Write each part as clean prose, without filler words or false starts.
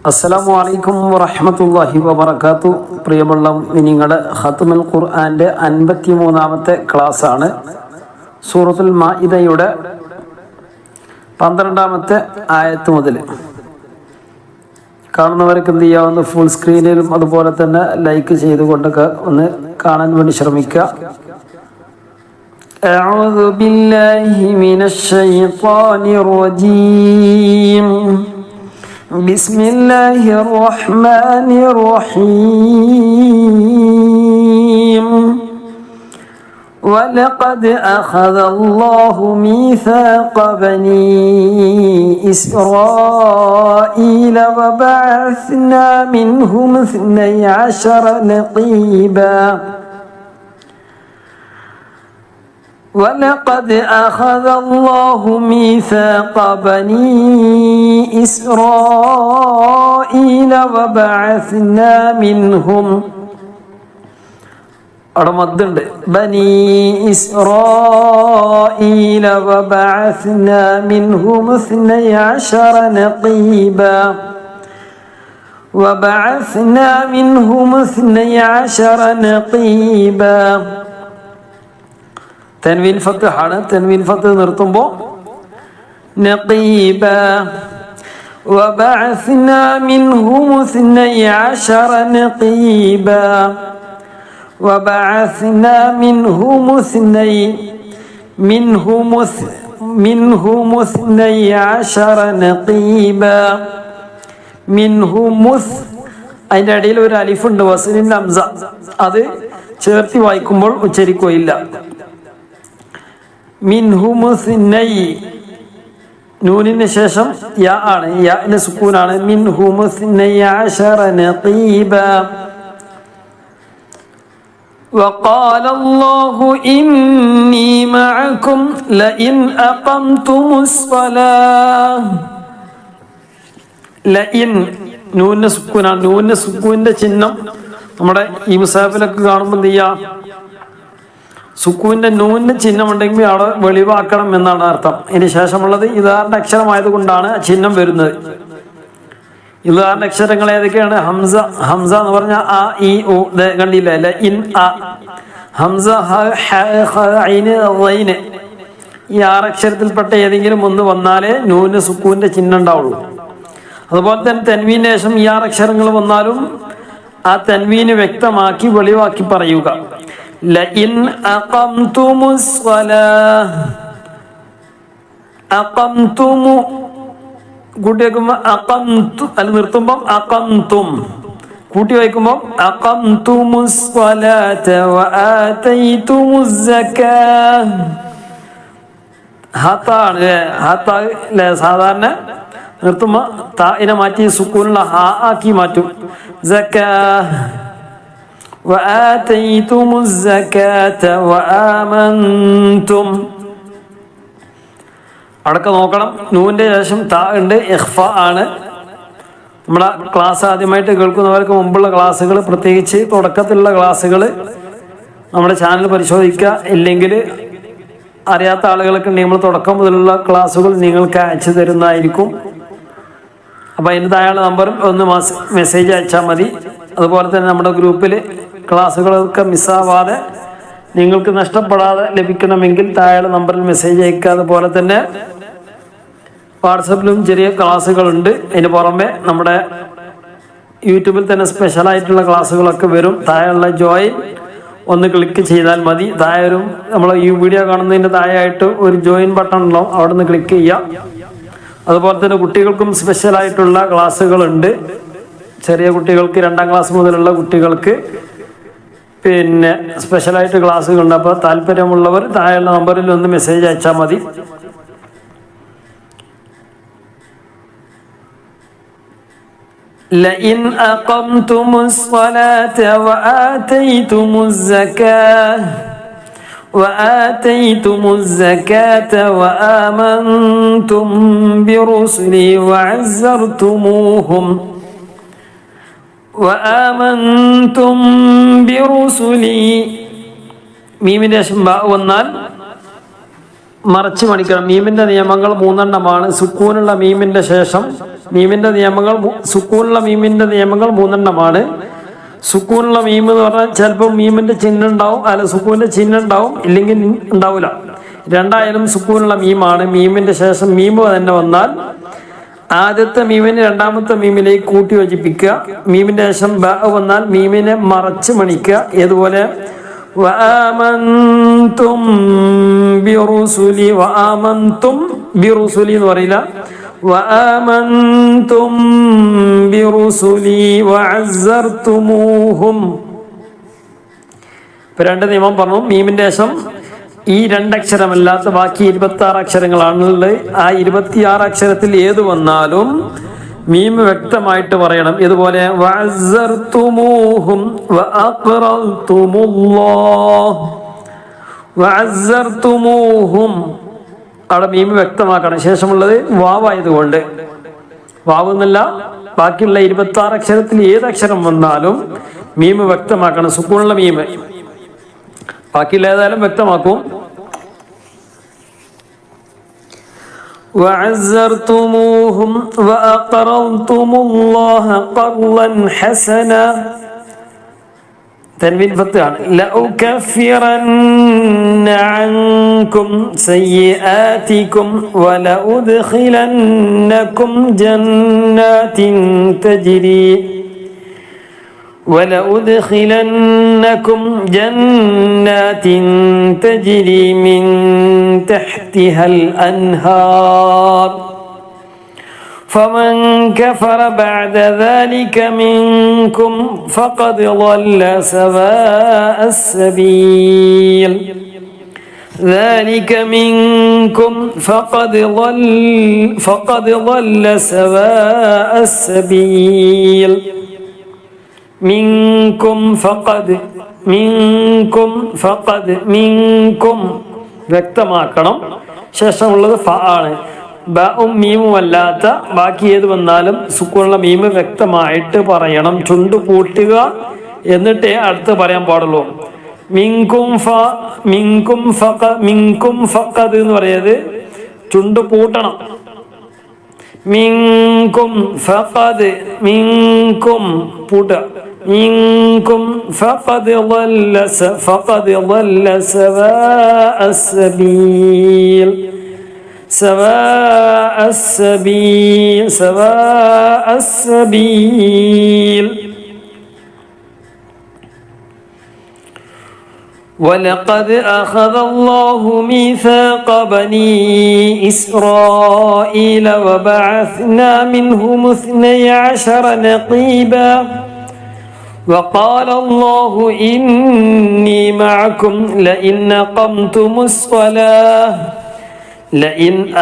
അസ്സലാമു അലൈക്കും വറഹ്മത്തുള്ളാഹി വബറകാത്തു. പ്രിയമുള്ള നിങ്ങളുടെ ഖത്മുൽ ഖുർആന്റെ 53-ാമത്തെ ക്ലാസ് ആണ്. സൂറത്തുൽ മാഇദയുടെ 12-ാമത്തെ ആയത്ത് മുതൽ. കാണുന്നവർക്ക് എന്ത് ചെയ്യാവുന്ന ഫുൾ സ്ക്രീനിലും അതുപോലെ തന്നെ ലൈക്ക് ചെയ്തുകൊണ്ടൊക്കെ ഒന്ന് കാണാൻ വേണ്ടി ശ്രമിക്കുക. അഊദു ബില്ലാഹി മിനശ് ശൈത്വാനിർ റജീം. بسم الله الرحمن الرحيم. ولقد أخذ الله ميثاق بني إسرائيل وبعثنا منهم 12 نقيبا. ولقد أخذ الله ميثاق بني إسرائيل وبعثنا منهم بني إسرائيل وبعثنا منهم 12 نقيبا. وبعثنا منهم 12 نقيبا. തൻവീൻ ഫത്ഹാണ്. തൻവീൻ ഫത്ത് നിർത്തുമ്പോൾ നഖീബ. വബഅസ്നാ മിൻഹും 12 നഖീബ. വബഅസ്നാ മിൻഹും 12 നഖീബ. മിൻഹും അതിൻ്റെ ഇടയിൽ ഒരു അലിഫുണ്ട്, വസ്ലിൻ ഹംസ. അത് ചേർത്തി വായിക്കുമ്പോൾ ഉച്ചരിക്കുകയില്ല. മിൻഹുമുസ്നൈ, നൂനിന് ശേഷം യാ ആണ്, യാന് സുക്കൂനാണ്. മിൻഹുമുസ്നൈ അശറ നഖീബ. وقال الله إني معكم لئن أقمتم الصلاة. ലഇൻ നൂനിന് സുക്കൂനാണ്. നൂനിന് സുക്കൂനിന്റെ ചിഹ്നം നമ്മുടെ ഈ മുസാഫിലൊക്കെ കാണുമ്പോൾ എന്ത് ചെയ്യാം, സുക്കൂന്റെ നൂനിന് ചിഹ്നമുണ്ടെങ്കിൽ അവിടെ വെളിവാക്കണം എന്നാണ് അർത്ഥം. ഇനി ശേഷമുള്ളത് ഇദാറിന്റെ അക്ഷരമായത് കൊണ്ടാണ് ചിഹ്നം വരുന്നത്. ഇദാറിന്റെ അക്ഷരങ്ങൾ ഏതൊക്കെയാണ്? ഹംസ. ഹംസ എന്ന് പറഞ്ഞാൽ ആ ഇ ഉ കണ്ടില്ല. ഇൻ ആ ഹംസ ഹ ഐന് റൈന് ഈ 6 അക്ഷരത്തിൽപ്പെട്ട ഏതെങ്കിലും ഒന്ന് വന്നാലേ നൂന് സുക്കൂന്റെ ചിഹ്നം ഉണ്ടാവുള്ളൂ. അതുപോലെ തന്നെ തൻവീന് ശേഷം ഈ 6 അക്ഷരങ്ങൾ വന്നാലും ആ തൻവീന് വ്യക്തമാക്കി വെളിവാക്കി പറയുക. ലഇൻ അഖംതുമുസ് സ്വലാഹ്. അഖംതുമു കൂട്ടി വയ്ക്കുമ്പോൾ അഖംതു അല്ല, നിർത്തുമ്പം അഖംതും. കൂട്ടി വയ്ക്കുമ്പോൾ അഖംതുമുസ് സ്വലാത വആതൈതുമുസ് സകാത്ത്. ഹത്താണ് ഹത്താ സാധാരണ നിർത്തുമ്പോൾ താഇനെ മാറ്റി സുക്കൂനുള്ള ഹ ആക്കി മാറ്റും. സകാത്ത് وآتيتم الزكاة وآمنتم. അടക്കം നോക്കണം. നൂന്റെ ശേഷം താ ഉണ്ട്, ഇഖ്ഫ ആണ്. നമ്മുടെ ക്ലാസ് ആദ്യമായിട്ട് കേൾക്കുന്നവർക്ക് മുമ്പുള്ള ക്ലാസ്സുകൾ, പ്രത്യേകിച്ച് തുടക്കത്തിലുള്ള ക്ലാസ്സുകൾ നമ്മുടെ ചാനൽ പരിശോധിക്കുക. ഇല്ലെങ്കിൽ അറിയാത്ത ആളുകൾക്ക് ഉണ്ടെങ്കിൽ നമ്മൾ തുടക്കം മുതലുള്ള ക്ലാസ്സുകൾ നിങ്ങൾക്ക് അയച്ചു തരുന്നതായിരിക്കും. അപ്പോൾ അതിൻ്റെ താഴെ നമ്പറിൽ ഒന്ന് മെസ്സേജ് അയച്ചാൽ മതി. അതുപോലെ തന്നെ നമ്മുടെ ഗ്രൂപ്പിൽ ക്ലാസ്സുകളൊക്കെ മിസ്സാവാതെ നിങ്ങൾക്ക് നഷ്ടപ്പെടാതെ ലഭിക്കണമെങ്കിൽ താഴെ നമ്പറിൽ മെസ്സേജ് അയക്കുക. അതുപോലെ തന്നെ വാട്സപ്പിലും ചെറിയ ക്ലാസ്സുകളുണ്ട്. അതിന് പുറമെ നമ്മുടെ യൂട്യൂബിൽ തന്നെ സ്പെഷ്യലായിട്ടുള്ള ക്ലാസ്സുകളൊക്കെ വരും. താഴെയുള്ള ജോയിൻ ഒന്ന് ക്ലിക്ക് ചെയ്താൽ മതി. താഴെ നമ്മൾ ഈ വീഡിയോ കാണുന്നതിൻ്റെ താഴെയായിട്ട് ഒരു ജോയിൻ ബട്ടൺ ഉണ്ടാവും, അവിടെ നിന്ന് ക്ലിക്ക് ചെയ്യാം. അതുപോലെ തന്നെ കുട്ടികൾക്കും സ്പെഷ്യലായിട്ടുള്ള ക്ലാസ്സുകളുണ്ട്. ചെറിയ കുട്ടികൾക്ക് 2ാം ക്ലാസ് മുതലുള്ള കുട്ടികൾക്ക് പിന്നെ സ്പെഷ്യലായിട്ട് ക്ലാസ്സുകളുണ്ട്. അപ്പോൾ താല്പര്യമുള്ളവർ താഴെയുള്ള നമ്പറിൽ ഒന്ന് മെസ്സേജ് അയച്ചാൽ മതി. ലഇൻ അഖംതുമുസ് സ്വലാത വആതൈതുമുസ് സകാത്ത് വആതൈതുമുസ് സകാത വആമൻതും ബിറുസുലി വഅസ്സർതുമൂഹും وآمنتم برسلي. മീമിന്റെ ശേഷം ബാ വന്നാൽ മറച്ചു മണിക്കണം. മീമിന്റെ നിയമങ്ങൾ 3 സുക്കൂനുള്ള മീമിന്റെ ശേഷം സുക്കൂനുള്ള മീമിന്റെ നിയമങ്ങൾ 3 സുക്കൂനുള്ള മീം എന്ന് പറഞ്ഞാൽ ചിലപ്പോൾ മീമിന്റെ ചിഹ്നം ഉണ്ടാവും, അല്ല സുക്കൂന്റെ ചിഹ്നം ഉണ്ടാവും, ഇല്ലെങ്കിൽ ഉണ്ടാവില്ല. രണ്ടായാലും സുക്കൂനുള്ള മീമാണ്. മീമിന്റെ ശേഷം മീമ് തന്നെ വന്നാൽ ആദ്യത്തെ മീമിനെ രണ്ടാമത്തെ മീമിലേക്ക് കൂട്ടി യോജിപ്പിക്കുക. മീമിന്റെ ശേഷം ബ വന്നാൽ മീമിനെ മറച്ച് മണിക്കുക. ഏതുപോലെ വആമൻതും ബിറുസുലി, വആമൻതും ബിറുസുലി എന്ന് പറയില്ല, വആമൻതും ബിറുസുലി വഅസ്സർതുമൂഹും. ഇപ്പൊ 2 നിയമം പറഞ്ഞു. മീമിന്റെ ശേഷം ഈ 2 അക്ഷരമല്ലാത്ത ബാക്കി 26 അക്ഷരങ്ങളാണുള്ളത്. ആ 26 അക്ഷരത്തിൽ ഏത് വന്നാലും മീം വ്യക്തമായിട്ട് പറയണം. ഇതുപോലെ വഅസ്സർതുമൂഹും വഅഖറൽതുമുല്ലാഹ്, വഅസ്സർതുമൂഹും അവിടെ മീം വ്യക്തമാക്കണം. ശേഷമുള്ളത് വാവായതുകൊണ്ട് വാവ് എന്നല്ല, ബാക്കിയുള്ള 26 അക്ഷരത്തിൽ ഏത് അക്ഷരം വന്നാലും മീം വ്യക്തമാക്കണം. സുക്കൂണുള്ള മീം ബാക്കിയുള്ള ഏതായാലും വ്യക്തമാക്കും. وعزرتموهم وأقرضتم الله قرضا حسنا. تنوين فتحان. لأكفرن عنكم سيئاتكم ولأدخلنكم جنات تجري من تحتها الأنهار فمن كفر بعد ذلك منكم فقد ضل سواء السبيل. ذلك منكم فقد ضل سواء السبيل. മിൻകും വ്യക്തമാക്കണം. ശേഷമുള്ളത് ഫ ആണ്. ബഉം മീമും അല്ലാത്ത ബാക്കി ഏത് വന്നാലും സുക്കൂണുള്ള മീമ് വ്യക്തമായിട്ട് പറയണം. ചുണ്ടു പൂട്ടുക, എന്നിട്ടേ അടുത്ത് പറയാൻ പാടുള്ളൂ. മിൻകും ഫഖദ് എന്ന് പറയുന്നത് ചുണ്ടു പൂട്ടണം. മിൻകും ഫഖദ്, മിൻകും പൂട്ട, മിൻകും ഫഖദ് ളല്ല സവാഅ السبيل سواء السبيل. ولقد أخذ الله ميثاق بني إسرائيل وبعثنا منهم 12 نقيبا وقال الله إني معكم لئن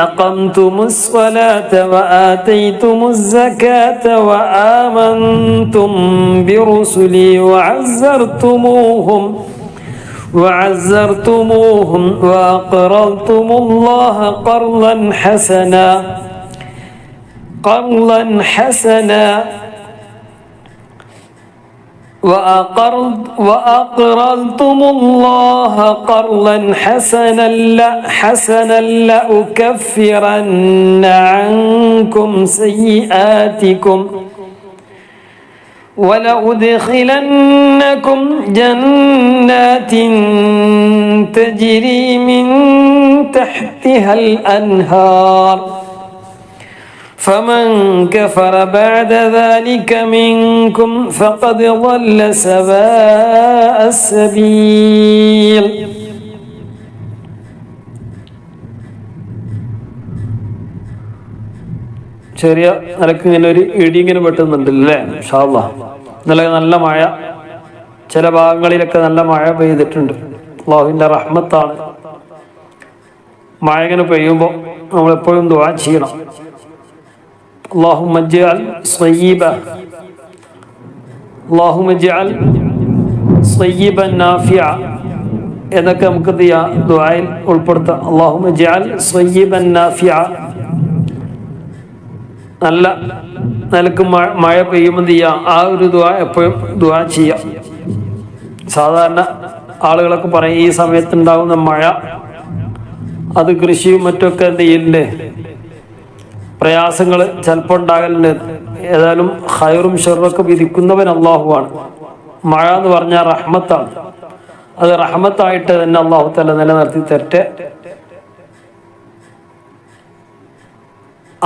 أقمتم الصلاة وآتيتم الزكاة وآمنتم برسلي وعزرتموهم وأقرضتم الله قرضا حسنا وأقرضتم الله قرضا حسنا لأكفرن عنكم سيئاتكم ولأدخلنكم جنات تجري من تحتها الأنهار فمن كفر بعد ذلك منكم فقد ضل سواء السبيل. ചെറിയ നിലക്ക് ഇങ്ങനെ ഒരു ഇടി ഇങ്ങനെ വെട്ടുന്നുണ്ടല്ലേ. ഇൻഷാ അല്ലാഹ് ഇന്നലെ നല്ല മഴ, ചില ഭാഗങ്ങളിലൊക്കെ നല്ല മഴ പെയ്തിട്ടുണ്ട്. അല്ലാഹുവിന്റെ റഹ്മത്താണ്. മഴ ഇങ്ങനെ പെയ്യുമ്പോൾ നമ്മളെപ്പോഴും ദുആ ചെയ്യണം. اللهم اجعل صيبا نافعا എന്നൊക്കെ നമുക്ക് ദുആയിൽ ഉൾപ്പെടുത്താം. اللهم اجعل صيبا نافعا. നല്ല നിലക്ക് മഴ പെയ്യുമ്പോൾ ആ ഒരു ദുആ എപ്പോഴും ദുആ ചെയ്യാം. സാധാരണ ആളുകളൊക്കെ പറയും ഈ സമയത്തുണ്ടാകുന്ന മഴ അത് കൃഷിയും മറ്റൊക്കെ എന്ത് ചെയ്യലുണ്ട്, പ്രയാസങ്ങൾ ചിലപ്പോൾ ഉണ്ടാകലുണ്ട്. ഏതായാലും ഖൈറും ഷർറൊക്കെ വിധിക്കുന്നവൻ അള്ളാഹുവാണ്. മഴ എന്ന് പറഞ്ഞാൽ റഹ്മത്താണ്. അത് റഹ്മത്തായിട്ട് തന്നെ അള്ളാഹു തആല നിലനിർത്തി തരട്ടെ.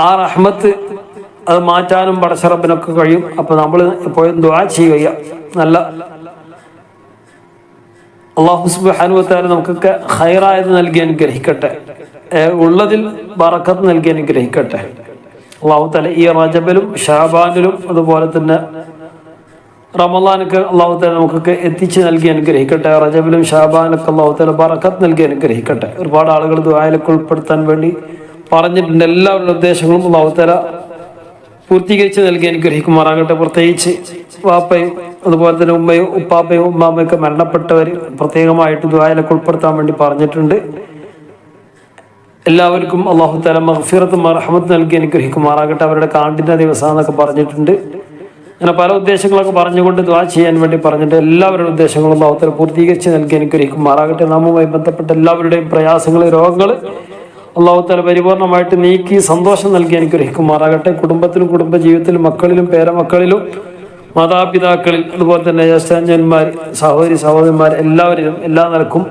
ആ റഹ്മത്ത് അത് മാറ്റാനും പടച്ചറബിനൊക്കെ കഴിയും. അപ്പൊ നമ്മൾ എപ്പോഴും ദുആ ചെയ്യുക. നല്ല അള്ളാഹു സുബ്ഹാനഹു വ തആല നമുക്കൊക്കെ ഖൈറായത് നൽകി അനുഗ്രഹിക്കട്ടെ, ഉള്ളതിൽ ബറക്കത്ത് നൽകി അനുഗ്രഹിക്കട്ടെ. അള്ളാഹു തആല ഈ റജബിലും ഷാബാനിലും അതുപോലെ തന്നെ റമളാനൊക്കെ അള്ളാഹു തആല നമുക്കൊക്കെ എത്തിച്ച് നൽകി അനുഗ്രഹിക്കട്ടെ. റജബിലും ഷാബാനൊക്കെ അള്ളാഹു തആല ബറക്കത്ത് നൽകി അനുഗ്രഹിക്കട്ടെ. ഒരുപാട് ആളുകൾ ദുആയിലൊക്കെ ഉൾപ്പെടുത്താൻ വേണ്ടി പറഞ്ഞിട്ടുണ്ട്. എല്ലാവരുടെ ഉദ്ദേശങ്ങളും അള്ളാഹു തആല പൂർത്തീകരിച്ച് നൽകി അനുഗ്രഹിക്കുമാറാകട്ടെ. പ്രത്യേകിച്ച് വാപ്പയും അതുപോലെ തന്നെ ഉമ്മയും ഉപ്പാപ്പയും ഉമ്മാമ്മയൊക്കെ മരണപ്പെട്ടവർ പ്രത്യേകമായിട്ട് ദുആയിലൊക്കെ ഉൾപ്പെടുത്താൻ വേണ്ടി പറഞ്ഞിട്ടുണ്ട്. എല്ലാവർക്കും അള്ളാഹു തആല മഗ്ഫിറത്തും റഹ്മത്തും നൽകി അനുഗ്രഹിക്കുമാറാകട്ടെ. അവരുടെ കാണ്ടിൻ്റെ ദിവസം എന്നൊക്കെ പറഞ്ഞിട്ടുണ്ട്. അങ്ങനെ പല ഉദ്ദേശങ്ങളൊക്കെ പറഞ്ഞുകൊണ്ട് ദുആ ചെയ്യാൻ വേണ്ടി പറഞ്ഞിട്ട് എല്ലാവരുടെ ഉദ്ദേശങ്ങളും അള്ളാഹു തആല പൂർത്തീകരിച്ച് നൽകി അനുഗ്രഹിക്കുമാറാകട്ടെ. നമ്മുമായി ബന്ധപ്പെട്ട എല്ലാവരുടെയും പ്രയാസങ്ങൾ, രോഗങ്ങൾ അള്ളാഹു തആല പരിപൂർണമായിട്ട് നീക്കി സന്തോഷം നൽകി അനുഗ്രഹിക്കുമാറാകട്ടെ. കുടുംബത്തിലും കുടുംബജീവിതത്തിലും മക്കളിലും പേരമക്കളിലും മാതാപിതാക്കളിൽ അതുപോലെ തന്നെ ജ്യേഷ്ഠാന്യന്മാർ, സഹോദരി സഹോദരന്മാർ എല്ലാവരിലും എല്ലാ നിലക്കും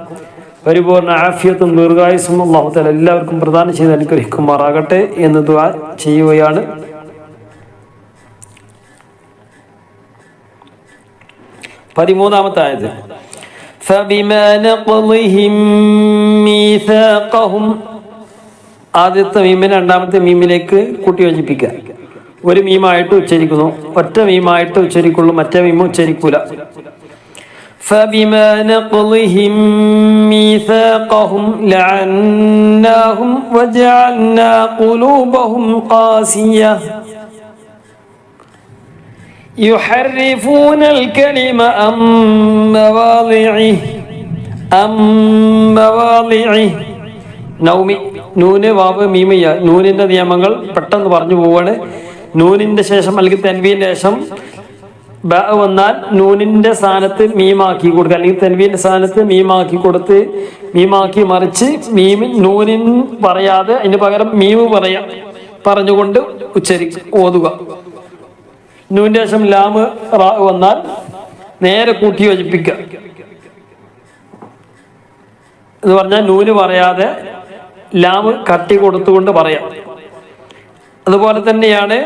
പരിപൂർണ ആഫിയത്തും ദീർഘായുസ്സും അള്ളാഹു തആല എല്ലാവർക്കും പ്രദാനം ചെയ്ത് അനുഗ്രഹിക്കുമാറാകട്ടെ എന്ന് ദുആ ചെയ്യുകയാണ്. 13-ാമത്തെ ആയത്ത് ഫബിമാ നഖളിഹിം മീസാഖഹും. ആദ്യത്തെ മീമിനെ രണ്ടാമത്തെ മീമിലേക്ക് കൂട്ടി യോജിപ്പിക്കുക. ഒരു മീമായിട്ട് ഉച്ചരിക്കുന്നു, ഒറ്റ മീമായിട്ട് ഉച്ചരിക്കുള്ളൂ, മറ്റേ മീമ ഉച്ചരിക്കൂല. فبما نقضهم ميثاقهم لعناهم وجعلنا قلوبهم قاسية يحرفون الكلم عن مواضعه നൗമി. നൂന് വാവ് മീമിയ. നൂനിന്റെ നിയമങ്ങൾ പെട്ടെന്ന് പറഞ്ഞു പോവാണ്. നൂനിന്റെ ശേഷം അല്ലെങ്കിൽ തൻവീന്റെ ശേഷം ബ വന്നാൽ നൂനിന്റെ സ്ഥാനത്ത് മീമാക്കി കൊടുക്കുക, അല്ലെങ്കിൽ തൻവീന്റെ സ്ഥാനത്ത് മീമാക്കി കൊടുത്ത് മീമാക്കി മറിച്ച് നൂനിൻ പറയാതെ അതിന് പകരം മീമ് പറഞ്ഞുകൊണ്ട് ഓതുക. നൂനിന്റെ ശേഷം ലാമ് റാ വന്നാൽ നേരെ കൂട്ടി യോജിപ്പിക്കുക എന്ന് പറഞ്ഞാൽ നൂന് പറയാതെ ലാമ് കട്ടി കൊടുത്തുകൊണ്ട് പറയാം. അതുപോലെ തന്നെയാണ്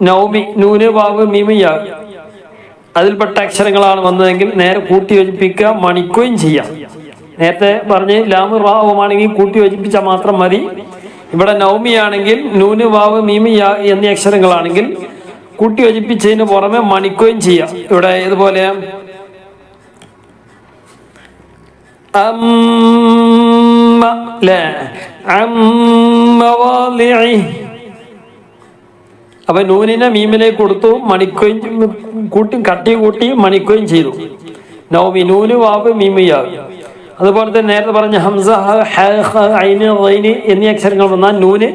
നൗമി. നൂന് വാവ് മീമിയ അതിൽപ്പെട്ട അക്ഷരങ്ങളാണ് വന്നതെങ്കിൽ നേരെ കൂട്ടി യോജിപ്പിക്കുക, മണിക്കുകയും ചെയ്യാം. നേരത്തെ പറഞ്ഞ് ലാമ് റാവുമാണെങ്കിൽ കൂട്ടി യോജിപ്പിച്ചാൽ മാത്രം മതി. ഇവിടെ നൗമിയാണെങ്കിൽ നൂന് വാവ് മീമിയ എന്നീ അക്ഷരങ്ങളാണെങ്കിൽ കൂട്ടി യോജിപ്പിച്ചതിന് പുറമെ മണിക്കുകയും ചെയ്യാം. ഇവിടെ ഇതുപോലെ അപ്പൊ നൂനിനെ മീമിലേക്ക് കൊടുത്തു, മണിക്കുകയും കട്ടി കൂട്ടി മണിക്കുകയും ചെയ്തു. നൗമി. നൂന് വാവ് മീമിയാവും. അതുപോലെ തന്നെ നേരത്തെ പറഞ്ഞ ഹംസ ഐന് റൈന് എന്നീ അക്ഷരങ്ങൾ വന്നാൽ നൂന്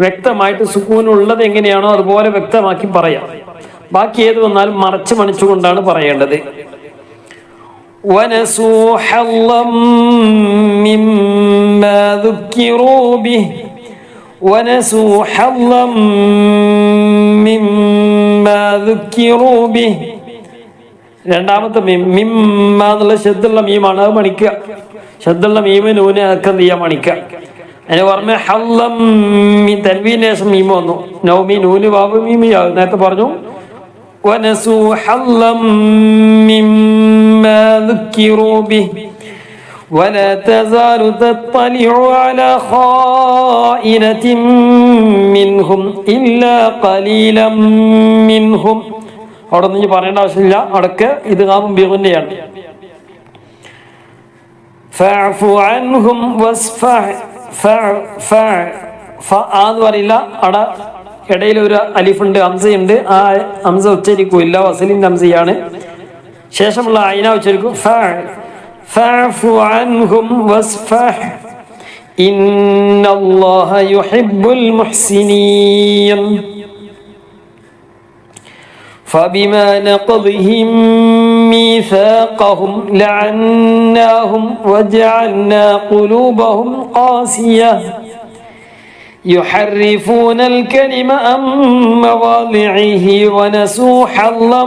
വ്യക്തമായിട്ട് സുക്കൂനുള്ളത് എങ്ങനെയാണോ അതുപോലെ വ്യക്തമാക്കി പറയാം. ബാക്കി ഏത് വന്നാലും മറച്ച് മണിച്ചുകൊണ്ടാണ് പറയേണ്ടത്. وَنَسُوا حَظًّا مِّمَّا ذُكِّرُوا بِهِ وَنَسُوا حَظًّا مِّمَّا ذُكِّرُوا بِهِ. രണ്ടാമത്തെ മീം മിമ്മ എന്നുള്ള ശബ്ദുള്ള മീമാണ്, അത് മണിക്കുക. ശബ്ദുള്ള മീമ് നൂന് ഒക്കെ എന്ത് ചെയ്യാൻ മണിക്കുക. അതിന് പുറമെ ഹള്ളം തൻവീന് ശേഷം മീമ വന്നു. നൗമി. നൂന് വാവ് മീമിയാവും. നേരത്തെ പറഞ്ഞു وَنَسُوا حَظًّا مِّمَّا ذُكِّرُوا بِهِ وَلَا تَزَالُ تَطَّلِعُ عَلَى خَائِنَةٍ مِّنْهُمْ إِلَّا قَلِيلًا مِّنْهُمْ. അവിടെ നിന്ന് പറയേണ്ട ആവശ്യമില്ല. അടക്ക് ഇത് കാമും ബിഗുന്നയാണ്. ഫഅഫു അൻഹും വസ്ഫഹ് എന്ന് പറയില്ല. അവിടെ ഇടയിൽ ഒരു അലിഫുണ്ട്, ഹംസയുണ്ട്. ആ ഹംസ ഉച്ചരിക്കൂല്ല, വസലിന്റെ ഹംസയാണ്. ശേഷമുള്ള ഐന ഉച്ചരിക്കും. ഫഅഫു അൻഹും വസ്ഫഹ് ഇന്നല്ലാഹ യുഹിബ്ബുൽ മുഹ്സിനീൻ. فبما نقضهم ميثاقهم لعناهم وجعلنا قلوبهم قاسية يحرفون الكلم عن مواضعه ونسوا حظا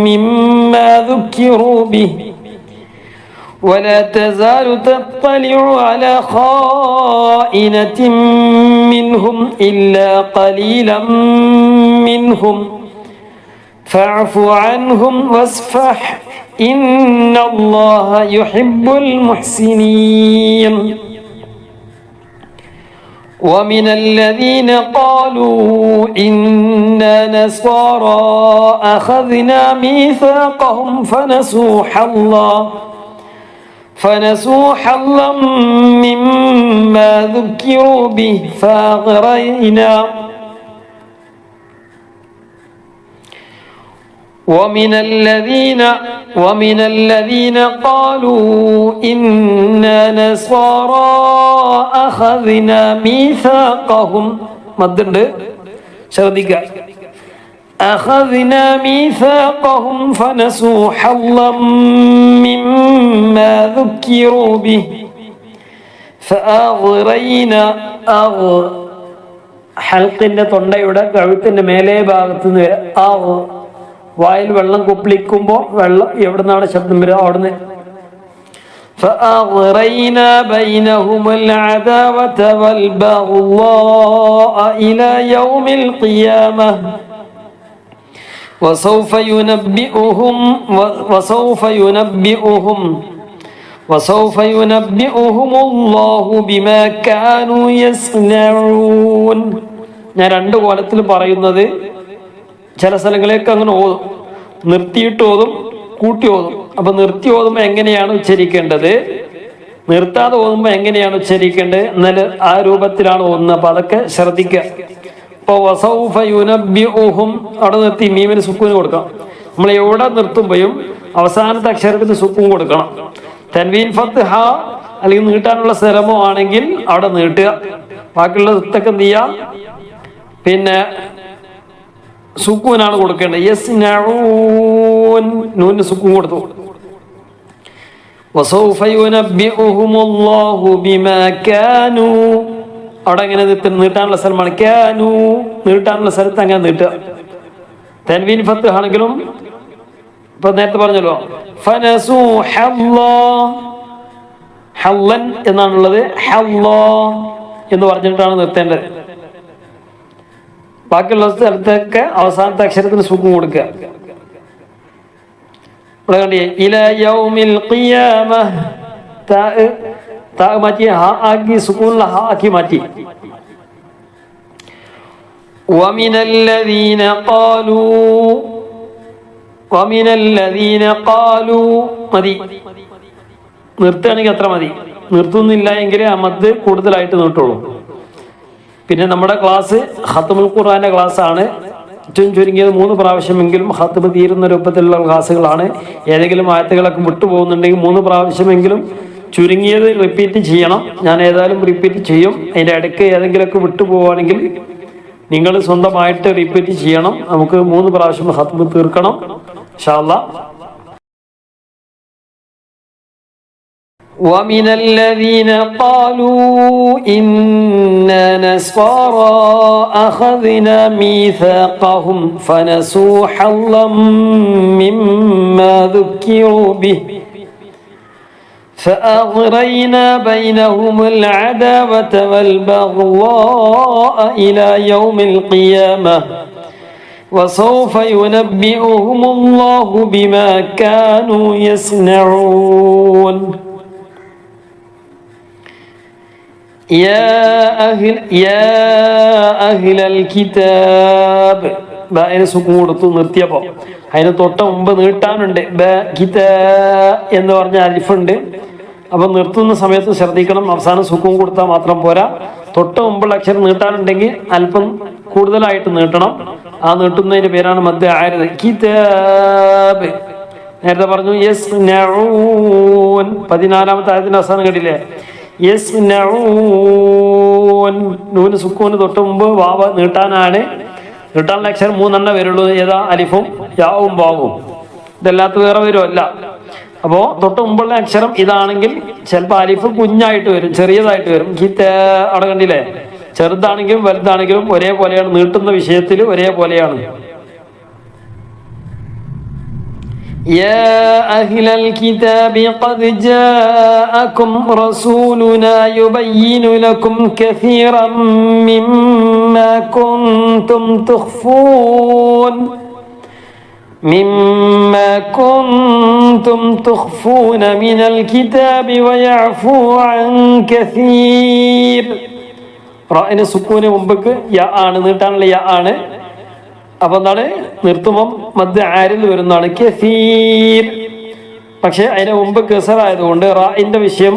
مما ذكروا به ولا تزال تطلع على خائنة منهم إلا قليلا منهم فاعف عنهم واصفح إن الله يحب المحسنين ومن الذين قالوا إنا نصارى أخذنا ميثاقهم فنسوا حظا مما ذكروا به ومن الذين قالوا إنا نصارى أخذنا ميثاقهم مدند ശ്രദ്ധിക്കുക أخذنا ميثاقهم فنسوا حظا مما ذكروا به فأغرينا ഹൽക്കിന്റെ തൊണ്ടയുടെ കഴുത്തിന്റെ മേലേ ഭാഗത്ത് നിന്ന് വായിൽ വെള്ളം കുപ്പിളിക്കുമ്പോൾ വെള്ളം എവിടെ നിന്നാണ് ശബ്ദം വരിക അവിടുന്ന് فأغرينا بينهم العداوة والبغضاء إلى يوم القيامة وسوف ينبئهم الله بما كانوا يصنعون. ഞാൻ രണ്ട് കോലത്തിൽ പറയുന്നത് ചില സ്ഥലങ്ങളിലേക്ക് അങ്ങനെ ഓതും, നിർത്തിയിട്ട് ഓതും, കൂട്ടി ഓതും. അപ്പൊ നിർത്തി ഓതുമ്പോൾ എങ്ങനെയാണ് ഉച്ചരിക്കേണ്ടത്, നിർത്താതെ ഓതുമ്പോൾ എങ്ങനെയാണ് ഉച്ചരിക്കേണ്ടത് എന്നാൽ ആ രൂപത്തിലാണ് ഓതുന്നത്. അപ്പൊ അതൊക്കെ ശ്രദ്ധിക്കുക. ഇപ്പൊ വസൗഫ യുനബ്ബിഉഹും അവിടെ നിർത്തി മീമിന് സുക്കൂന് കൊടുക്കണം. നമ്മൾ എവിടെ നിർത്തുമ്പോഴും അവസാനത്തെ അക്ഷരത്തിന് സുക്കൂൻ കൊടുക്കണം. തൻവീൻ ഫത്ഹ അല്ലെങ്കിൽ നീട്ടാനുള്ള സ്ഥലമോ ആണെങ്കിൽ അവിടെ നീട്ടുക. ബാക്കിയുള്ള ഇതൊക്കെ എന്ത് ചെയ്യാം, പിന്നെ സുക്കൂനാണ് കൊടുക്കേണ്ടത്. യസ്നഊൻ നൂന് സുക്കൂൻ കൊടുത്തു. വസൗഫ യുനബ്ബിഉഹുമുല്ലാഹു ബിമാ കാനൂ അവിടെ എങ്ങനെ നീട്ടാനുള്ള സ്ഥലമാണ്. കാനൂ നീട്ടാനുള്ള സ്ഥലത്ത് അങ്ങനെ നീട്ടുക. തൻവീൻ ഫത്ത് ആണെങ്കിലും ഇപ്പൊ നേരത്തെ പറഞ്ഞല്ലോ ഫനസൂ ഹല്ലൻ എന്നാണുള്ളത്. ഹല്ലോ എന്ന് പറഞ്ഞിട്ടാണ് നിർത്തേണ്ടത്. ബാക്കിയുള്ള സ്ഥലത്തൊക്കെ അവസാനത്തെ അക്ഷരത്തിന് സുഖം കൊടുക്കുക. ഇവിടെ കണ്ടില്ലേ ഇലാ യൗമിൽ ഖിയാമ താ മാറ്റി ഹ ആക്കി സുകൂനുള്ള ഹ ആക്കി മാറ്റി. ومن الذين قالوا മതി. നിർത്തുകയാണെങ്കിൽ അത്ര മതി. നിർത്തുന്നില്ല എങ്കിൽ ആ മദ് കൂടുതലായിട്ട് നീട്ടുള്ളൂ. പിന്നെ നമ്മുടെ ക്ലാസ് ഖത്മുൽ ഖുർആന്റെ ക്ലാസ് ആണ്. ഏറ്റവും ചുരുങ്ങിയത് 3 പ്രാവശ്യമെങ്കിലും ഖത്മ് തീരുന്ന രൂപത്തിലുള്ള ക്ലാസ്സുകളാണ്. ഏതെങ്കിലും ആയത്തുകളൊക്കെ വിട്ടുപോകുന്നുണ്ടെങ്കിൽ 3 പ്രാവശ്യമെങ്കിലും ചുരുങ്ങിയത് റിപ്പീറ്റ് ചെയ്യണം. ഞാൻ ഏതായാലും റിപ്പീറ്റ് ചെയ്യും. അതിൻ്റെ ഇടയ്ക്ക് ഏതെങ്കിലുമൊക്കെ വിട്ടുപോവുകയാണെങ്കിൽ നിങ്ങൾ സ്വന്തമായിട്ട് റിപ്പീറ്റ് ചെയ്യണം. നമുക്ക് 3 പ്രാവശ്യം ഖത്മ് തീർക്കണം ഇൻഷാ അല്ലാഹ്. ومن الذين قالوا إنا نصارى أخذنا ميثاقهم فنسوا حظا مما ذكروا به فأغرينا بينهم العداوة والبغضاء إلى يوم القيامة وسوف ينبئهم الله بما كانوا يصنعون. يا أهل الكتاب അതിന് സുഖം കൊടുത്തു നിർത്തിയപ്പോ അതിന് തൊട്ട മുമ്പ് നീട്ടാനുണ്ട്. എന്ന് പറഞ്ഞ അലിഫുണ്ട്. അപ്പൊ നിർത്തുന്ന സമയത്ത് ശ്രദ്ധിക്കണം. അവസാനം സുഖം കൊടുത്താൽ മാത്രം പോരാ. തൊട്ട മുമ്പുള്ള അക്ഷരം നീട്ടാനുണ്ടെങ്കിൽ അല്പം കൂടുതലായിട്ട് നീട്ടണം. ആ നീട്ടുന്നതിന്റെ പേരാണ് മദ്യ ആയത്. കിതാബ് നേരത്തെ പറഞ്ഞു. യസ്നഊൻ 14-ാമത്തെ ആയത്തിന്റെ അവസാനം കേട്ടില്ലേ. യസ്നഊൻ നൂന് സുക്കൂന് തൊട്ട് മുമ്പ് വാവ നീട്ടാനാണ്. നീട്ടാനുള്ള അക്ഷരം 3 വരുള്ളൂ. ഏതാ? അലിഫും യാവും വാവും. ഇതല്ലാത്ത വേറെ വരുമല്ല. അപ്പോൾ തൊട്ട് മുമ്പുള്ള അക്ഷരം ഇതാണെങ്കിൽ ചിലപ്പോൾ അലിഫ് കുഞ്ഞായിട്ട് വരും, ചെറിയതായിട്ട് വരും. അവിടെ കണ്ടില്ലേ? ചെറുതാണെങ്കിലും വലുതാണെങ്കിലും ഒരേപോലെയാണ്, നീട്ടുന്ന വിഷയത്തിൽ ഒരേപോലെയാണ്. يا أهل الكتاب قد جاءكم رسولنا يبين لكم كثيرا مما كنتم تخفون من الكتاب ويعفو عن كثير. റാഇന് സുക്കൂന് മുമ്പക്ക് യാ ആണ്, നീട്ടാനുള്ള യാ ആണ്. അപ്പൊ എന്താണ്? നിർത്തുമ്പം മദ് ആരിൽ വരുന്നതാണ് കസീർ. പക്ഷെ അതിന് മുമ്പ് കസർ ആയതുകൊണ്ട് റാഇന്റെ വിഷയം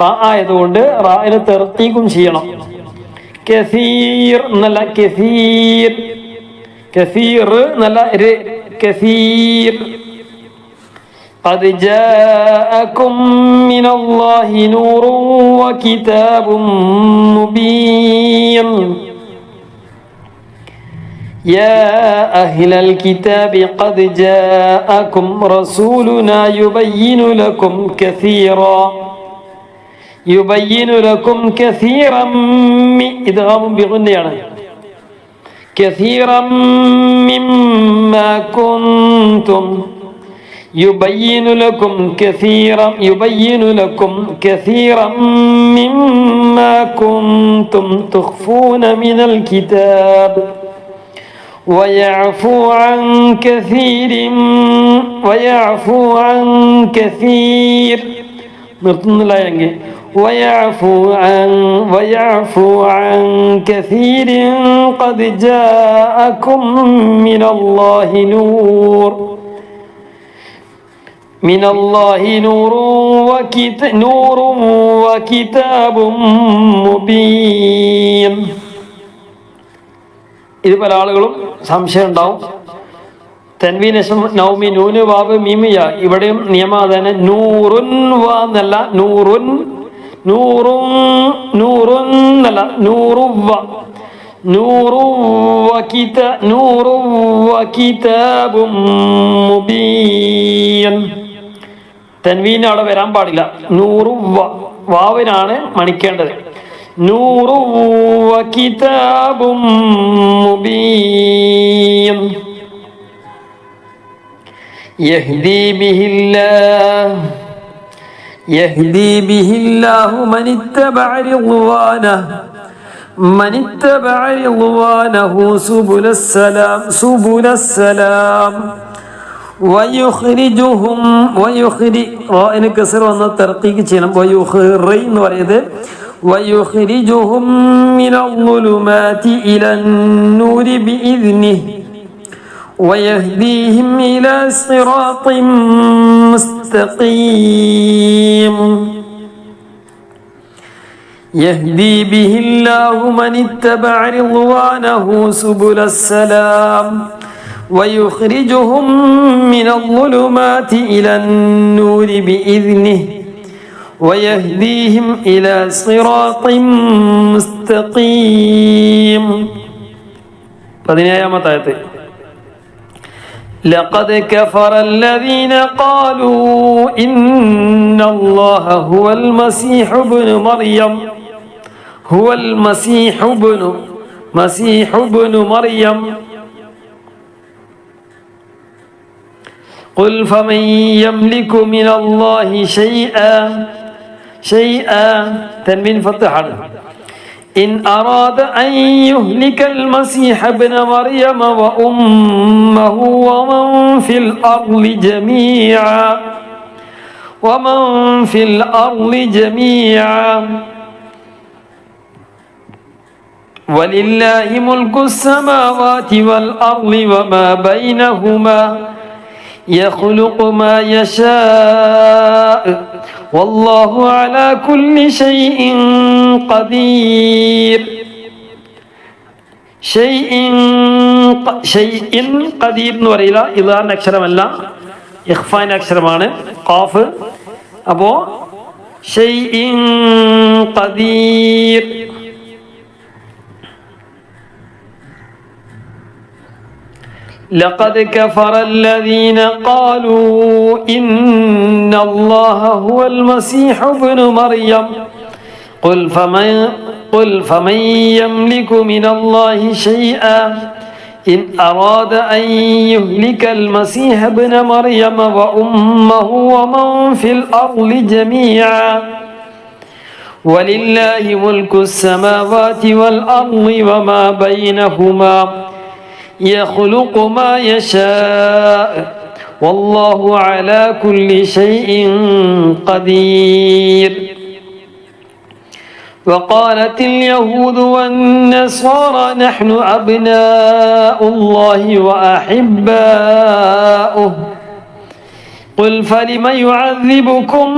റാ ആയതുകൊണ്ട് റാഇന് തർത്തീഖും ചെയ്യണം. കസീർ എന്നല്ല കസീർ, കസീർ എന്നല്ല കസീർ. قد جاءكم من الله نور وكتاب مبين. يا أهل الكتاب قد جاءكم رسولنا يبين لكم كثيرا إدغام بغنيانه كثيرا مما كنتم يبين لكم كثيرا مما كنتم تخفون من الكتاب ويعفو عن كثير ويعفو عن كثير قد جاءكم من الله نور وكتاب مبين. ഇത് പല ആളുകളും സംശയം ഉണ്ടാവും. തൻവീൻ നൗമി നൂന് വാവ് മീമ് യാ. ഇവിടെയും നിയമം തന്നെ നൂറുൻ വാ എന്നല്ല, നൂറുൻ എന്നല്ല, നൂറു വകിതാബും മുബീൻ. തൻവീൻ അവിടെ വരാൻ പാടില്ല. നൂറു വാവിനാണ് മണിക്കേണ്ടത്. നൂറു വകിതാബും മുബീൻ. يهدي به الله من اتبع رضوانه سبل السلام ويخرجهم റാഇന് കസർ വന്ന തർക്കീക്ക് ചെയ്യണം. എന്ന് പറയുന്നത് ويخرجهم من الظلمات إلى النور بإذنه ويهديهم إلى صراط مستقيم. يهدي به الله من اتبع رضوانه سبل السلام ويخرجهم من الظلمات إلى النور بإذنه ويهديهم إلى صراط مستقيم. 17-ാമത്തെ ആയത്ത്. لقد كفر الذين قالوا إن الله هو المسيح ابن مريم قل فمن يملك من الله شيئا تنوين فتح إن أراد أن يهلك المسيح ابن مريم وأمه ومن في الأرض جميعا ولله ملك السماوات والأرض وما بينهما يخلق ما يشاء والله على كل شيء قدير. ഖദീർ എന്ന് പറയില്ല. ഇളാന്റെ അക്ഷരമല്ല, ഇഖ്ഫാന്റെ അക്ഷരമാണ് ഖാഫ്. അപ്പോ ഷൈഇൻ ഖദീർ. لقد كفر الذين قالوا إن الله هو المسيح ابن مريم قل فمن يملك من الله شيئا إن أراد أن يهلك المسيح ابن مريم وأمه ومن في الأرض جميعا ولله ملك السماوات والأرض وما بينهما يخلق ما يشاء والله على كل شيء قدير وقالت اليهود والنصارى نحن أبناء الله وأحباؤه قل فلم يعذبكم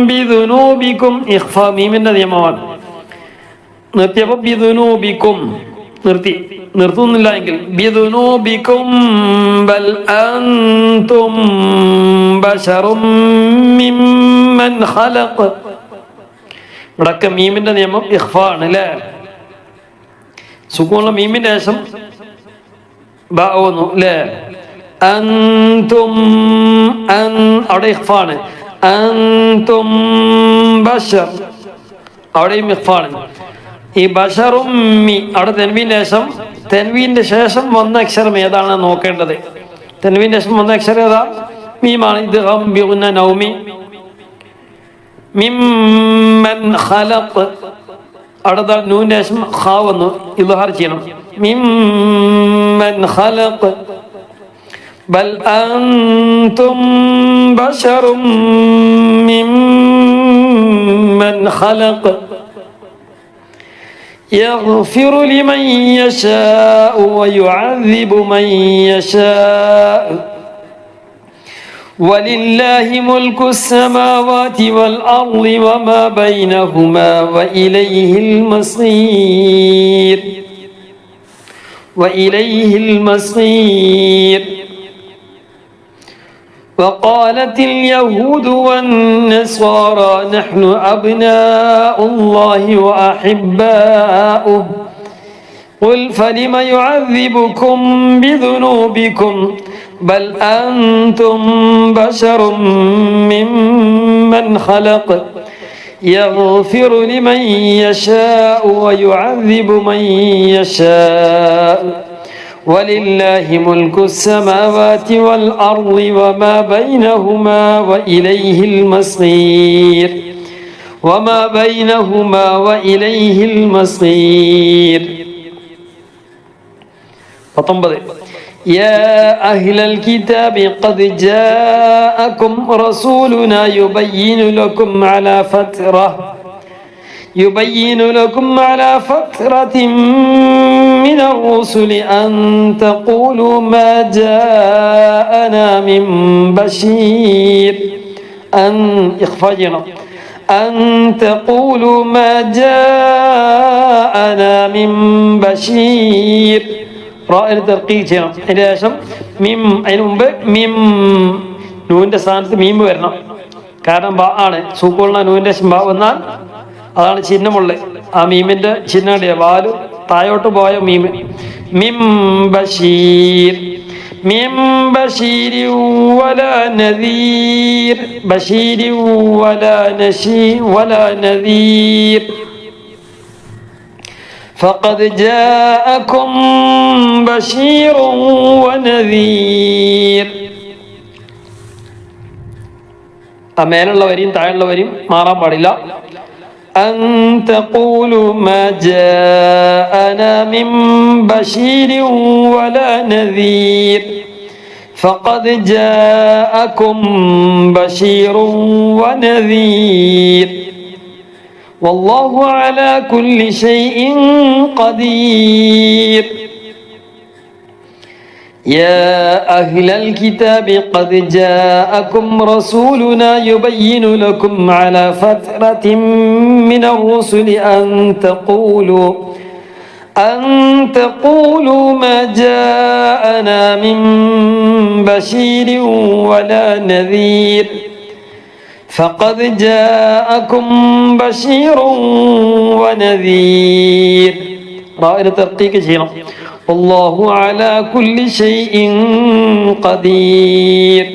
بذنوبكم إخفاء മീമിന്റെ നിയമമാണ്. നിർത്തിയപ്പോൾ ബിദുനൂബിക്കും നിർത്തുന്നില്ല എങ്കിൽ ബിദുനൂബിക്കും ബൽ അൻതും ബശറും മിമ്മൻ ഖലഖ്. ഇവിടൊക്കെ മീമിന്റെ നിയമം ഇഖ്ഫ ആണ് അല്ലേ? സുക്കൂനുള്ള മീമിന്റെ ശേഷം ബ ഓന്നു അല്ലേ? അൻതും അവിടെ ഇഖ്ഫ ആണ്. അൻതും ബശർ അവിടെയും ഇഖ്ഫ ആണ്. ഈ ബഷറും അവിടെ തെൻവീന്റെ ശേഷം വന്ന അക്ഷരം ഏതാണ് നോക്കേണ്ടത്. തെൻവീന്റെ ശേഷം വന്ന അക്ഷരം ഏതാ? മീമാണ്. ഇത് നൗമി മിമ്മൻ ഖലഖ്. അവിടെ നൂന്റെ ശേഷം ഖാ വന്നു, ഇദ്ഹാർ ചെയ്യണം. മിമ്മൻ ഖലഖ് ബൽ അൻതും ബശറും മിമ്മൻ ഖലഖ് يغفر لمن يشاء ويعذب من يشاء ولله ملك السماوات والأرض وما بينهما وإليه المصير وقالت اليهود والنصارى نحن أبناء الله وأحباؤه قل فلم يعذبكم بذنوبكم بل أنتم بشر ممن خلق يغفر لمن يشاء ويعذب من يشاء ولله ملك السماوات والأرض وما بينهما وإليه المصير 19 يا أهل الكتاب قد جاءكم رسولنا يبين لكم على فترة من الرسل أن تقولوا ما جاءنا من بشير أن تقولوا ما جاءنا من بشير رأي ترقيق إلى شم ميم أين ميم نون സ്ഥാനത്ത് മീം വരണം. കാരണം ബ ആണ്. സൂക്കുള്ള നൂന്റെ ബ വന്നാൽ അതാണ് ചിഹ്നമുള്ളത്. ആ മീമിന്റെ ചിഹ്നം വാല് തായോട്ട് പോയ മീമ്. മിം ബഷീർ വലാ നദീർ വലാ നദീർ فقد جاءكم بشير ونذير. ആ മേലുള്ള വരിയും താഴെയുള്ള വരിയും മാറാൻ പാടില്ല. أن تقولوا ما جاءنا من بشير ولا نذير فقد جاءكم بشير ونذير والله على كل شيء قدير. يا أهل الكتاب قد جاءكم رسولنا يبين لكم على فترة من الرسل أن تقولوا ما جاءنا من بشير ولا نذير فقد جاءكم بشير ونذير റാഇനെ തർക്കീക്ക് ചെയ്യണം. അല്ലാഹു അലാ കുല്ലി ഷൈഇൻ ഖദീർ.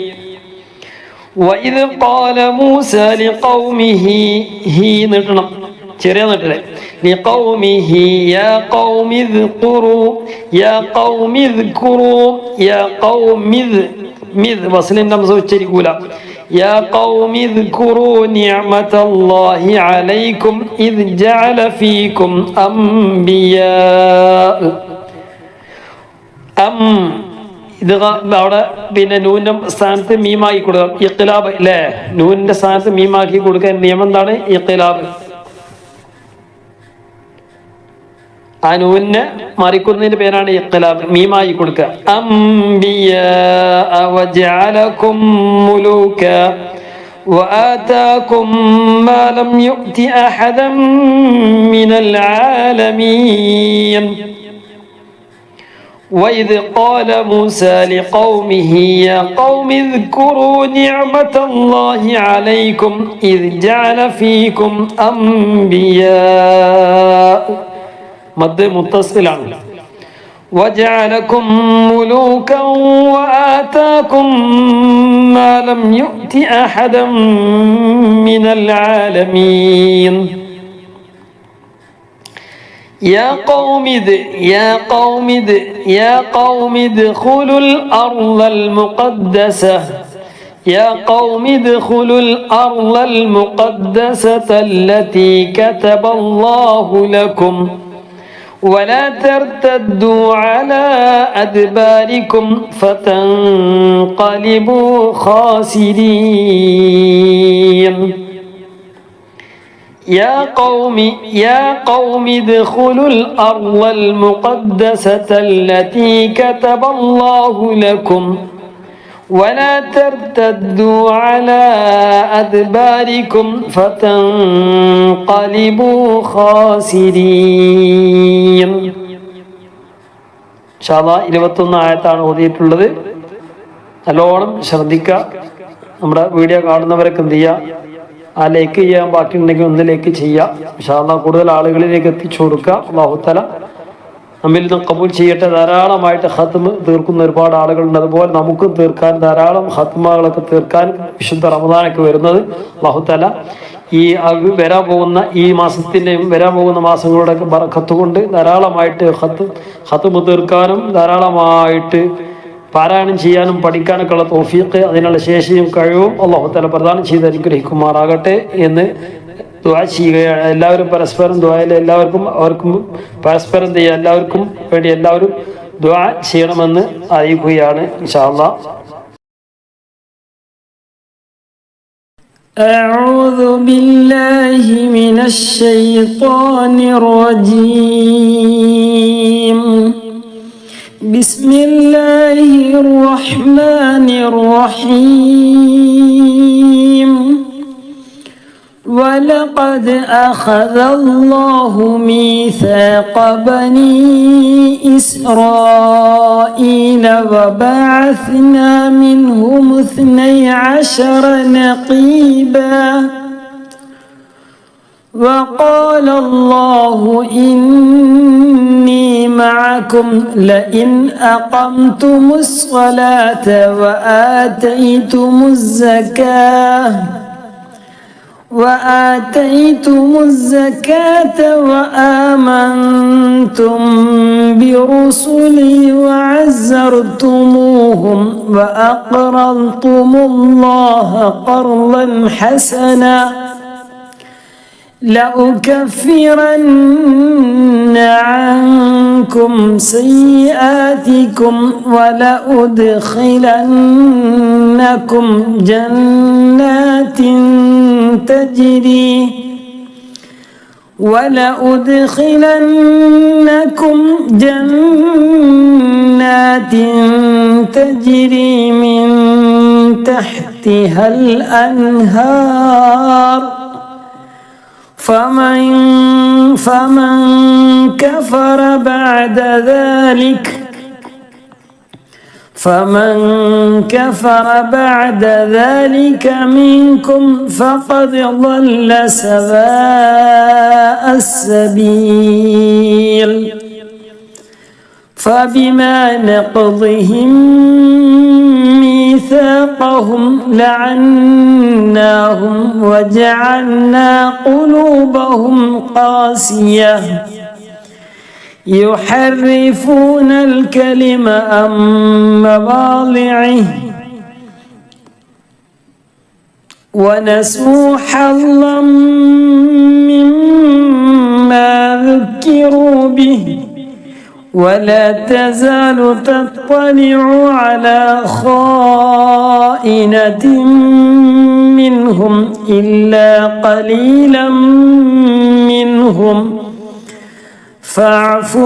വഇദ് ഖാല മൂസ ലിഖൗമിഹി, ഹി നീട്ടണം, ചെറിയ നീട്ടല്ലേ. ലിഖൗമിഹി യാ ഖൗമി ഇദ്കുറു, യാ ഖൗമി ഇദ്കുറു, യാ ഖൗമി മിദ് വസ്ലിന്റെ ഹംസ ഉച്ചരിക്കൂല. യാ ഖൗമി ഇദ്കുറു നിഅമതല്ലാഹി അലൈക്കും ഇദ് ജഅല ഫീകും അംബിയാ. ഇത് അവിടെ പിന്നെ നൂന്റെ സ്ഥാനത്ത് മീമാക്കി കൊടുക്കാം. ഇഖ്ലാബ് അല്ലേ, നൂനിന്റെ സ്ഥാനത്ത് മീമാക്കി കൊടുക്കാൻ നിയമം എന്താണ്? ഇഖ്ലാബ്. ആ നൂനിനെ മറിക്കുന്നതിന്റെ പേരാണ് ഇഖ്ലാബ്, മീമായി കൊടുക്കുക. അംബിയാ വജഅലകും മുലൂക വആതാകും മാ ലം യുഅതി അഹദൻ മിനൽ ആലമീൻ. وإذ قال موسى لقومه يا قوم اذكروا نعمة الله عليكم إذ جعل فيكم أنبياء. മദ് മുത്തസിലാണ്. وجعلكم ملوكا وآتاكم ما لم يؤت أحدا من العالمين. يا قوم ادخلوا الأرض المقدسة، يا قوم ادخلوا الأرض المقدسة التي كتب الله لكم ولا ترتدوا على أدباركم فتنقلبوا خاسرين. يا قوم ادخلوا الأرض المقدسة التي كتب الله لكم ولا ترتدوا على أدباركم فتنقلبوا خاسرين. ഇൻഷാ അല്ലാഹ് 21 ആയത്താണ് ഓതിയിട്ടുള്ളത്. നല്ലോണം ശ്രദ്ധിക്കുക. നമ്മുടെ വീഡിയോ കാണുന്നവരൊക്കെ എന്ത് ചെയ്യുക, ആ ലൈക്ക് ചെയ്യാൻ ബാക്കിയുണ്ടെങ്കിൽ ഒന്ന് ലൈക്ക് ചെയ്യുക. ഇൻഷാ അല്ലാഹ് കൂടുതൽ ആളുകളിലേക്ക് എത്തിച്ചു കൊടുക്കുക. അല്ലാഹു തആല നമ്മിൽ നിന്ന് കബൂൽ ചെയ്യട്ടെ. ധാരാളമായിട്ട് ഖത്മ് തീർക്കുന്ന ഒരുപാട് ആളുകളുണ്ട്. അതുപോലെ നമുക്കും തീർക്കാൻ ധാരാളം ഖത്മകളൊക്കെ തീർക്കാൻ വിശുദ്ധ റമദാനൊക്കെ വരുന്നത്. അല്ലാഹു തആല ഈ വരാൻ പോകുന്ന ഈ മാസത്തിൻ്റെയും വരാൻ പോകുന്ന മാസങ്ങളുടെയൊക്കെ ബറക്കത്ത് കൊണ്ട് ധാരാളമായിട്ട് ഖത്മ് തീർക്കാനും ധാരാളമായിട്ട് പാരായണം ചെയ്യാനും പഠിക്കാനൊക്കെ ഉള്ള തൗഫീഖ്, അതിനുള്ള ശേഷിയും കഴിവും അല്ലാഹു തആല പ്രദാനം ചെയ്ത് അനുഗ്രഹിക്കുമാറാകട്ടെ എന്ന് ദുആ ചെയ്യുകയാണ്. എല്ലാവരും പരസ്പരം ദുആയിൽ എല്ലാവർക്കും അവർക്കും പരസ്പരം ചെയ്യുക, എല്ലാവർക്കും വേണ്ടി എല്ലാവരും ദുആ ചെയ്യണമെന്ന് അറിയിക്കുകയാണ്. ഇൻഷാ അല്ലാഹ്. أعوذ بالله من الشيطان الرجيم. بسم الله الرحمن الرحيم. ولقد أخذ الله ميثاق بني إسرائيل وبعثنا منهم 12 نقيبا وقال الله إني معكم لئن أقمتم الصلاة وآتيتم الزكاة وآمنتم برسلي وعزرتموهم وأقرضتم الله قرضا حسنا لأكفرن عنكم سيئاتكم ولأدخلنكم جنات تجري من تحتها الأنهار فمن كفر بعد ذلك منكم فقد ضل سواء السبيل. فبما نقضهم ميثاقهم لعناهم وجعلنا قلوبهم قاسية يحرفون الكلم عن مواضعه ونسوا حظا مما ذكروا به ولا تزال تطلع على خائنة منهم إلا قليلا منهم فاعف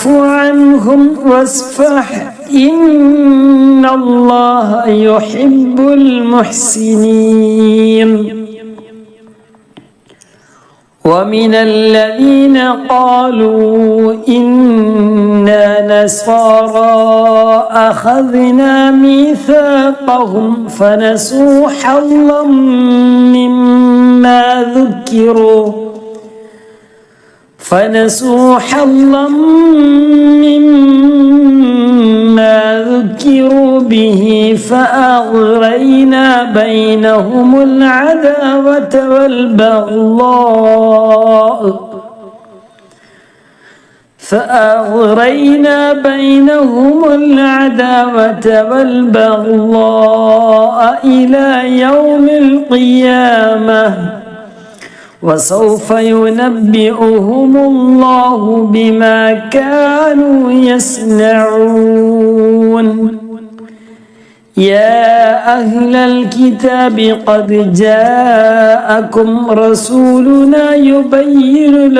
عنهم واصفح إن الله يحب المحسنين. ومن الذين قالوا إنا نصارى أخذنا ميثاقهم فنسوا حظا مما ذكروا به فأغرينا بينهم العداوة والبغضاء إلى يوم القيامة وسوف ينبئهم الله بما كانوا يصنعون. يا أهل الكتاب قد جاءكم رسولنا يبين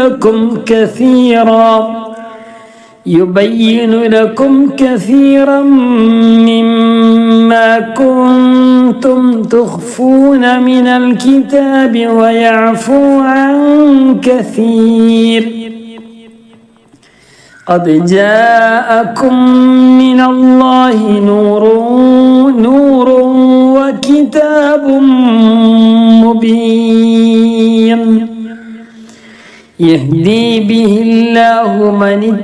لكم كثيرا مما كنتم تخفون من الكتاب ويعفو عن كثير. قد جاءكم من الله نور وكتاب مبين يهدي به الله من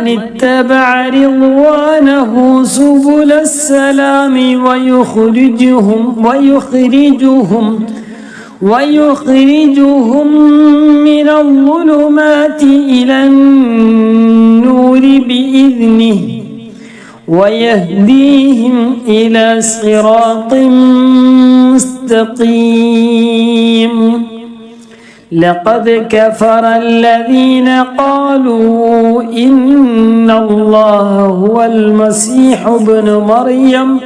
اتبع رضوانه سبل السلام ويخرجهم من الظلمات إلى النور بإذنه ويهديهم إلى صراط مستقيم. لقد كفر الذين قالوا إن الله هو المسيح ابن مريم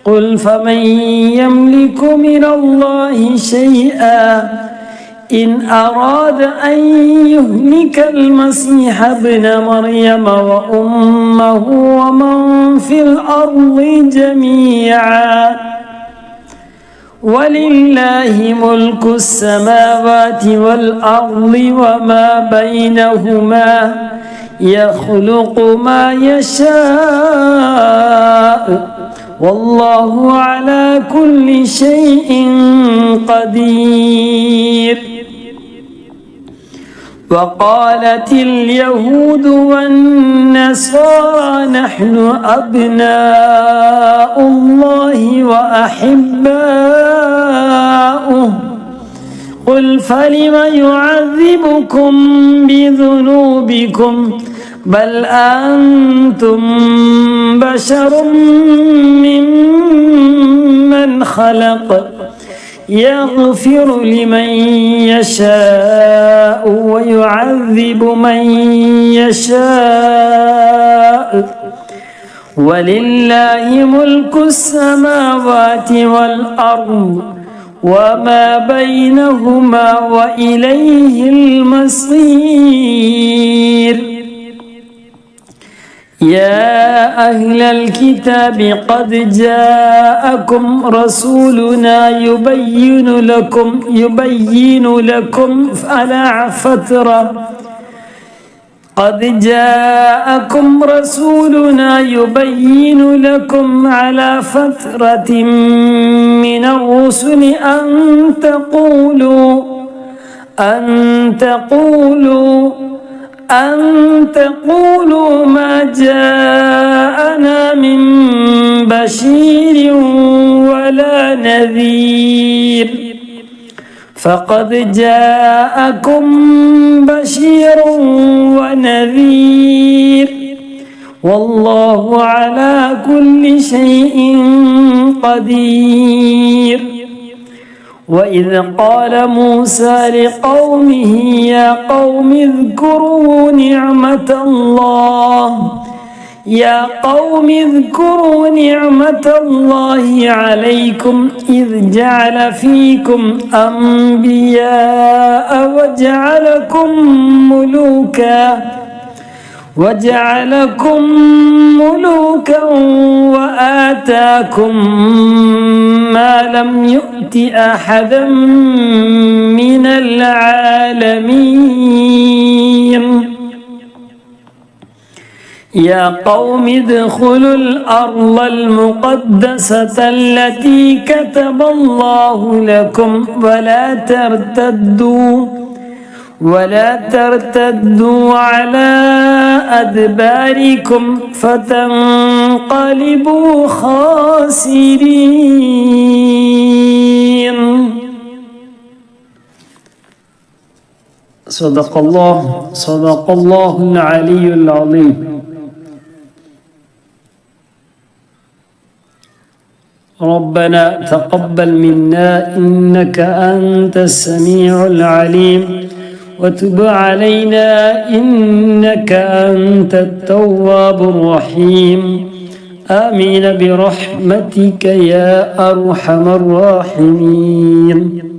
قل فمن يملك من الله شيئا إن أراد أن يهلك المسيح ابن مريم وأمه ومن في الأرض جميعا ولله ملك السماوات والأرض وما بينهما يخلق ما يشاء والله على كل شيء قدير. وقالت اليهود والنصارى نحن أبناء الله وأحباؤه قل فلم يعذبكم بذنوبكم بل أنتم بشر ممن خلق يغفر لمن يشاء ويعذب من يشاء ولله ملك السماوات والأرض وما بينهما وإليه المصير. يا أهل الكتاب قد جاءكم رسولنا يبين لكم على فترة قد جاءكم رسولنا يبين لكم على فترة من الرسل أن تقولوا ما جاءنا من بشير ولا نذير فقد جاءكم بشير ونذير والله على كل شيء قدير. وإذ قال موسى لقومه يا قوم اذكروا نعمة الله عليكم إذ جعل فيكم أنبياء وجعلكم ملوكا وآتاكم ما لم يؤت أحدا من العالمين. يا قوم ادخلوا الأرض المقدسة التي كتب الله لكم ولا ترتدوا على أدباركم فتنقلبوا خاسرين. صدق الله العلي العظيم. ربنا تقبل منا إنك أنت السميع العليم وتب علينا إنك أنت التواب الرحيم. آمين برحمتك يا أرحم الراحمين.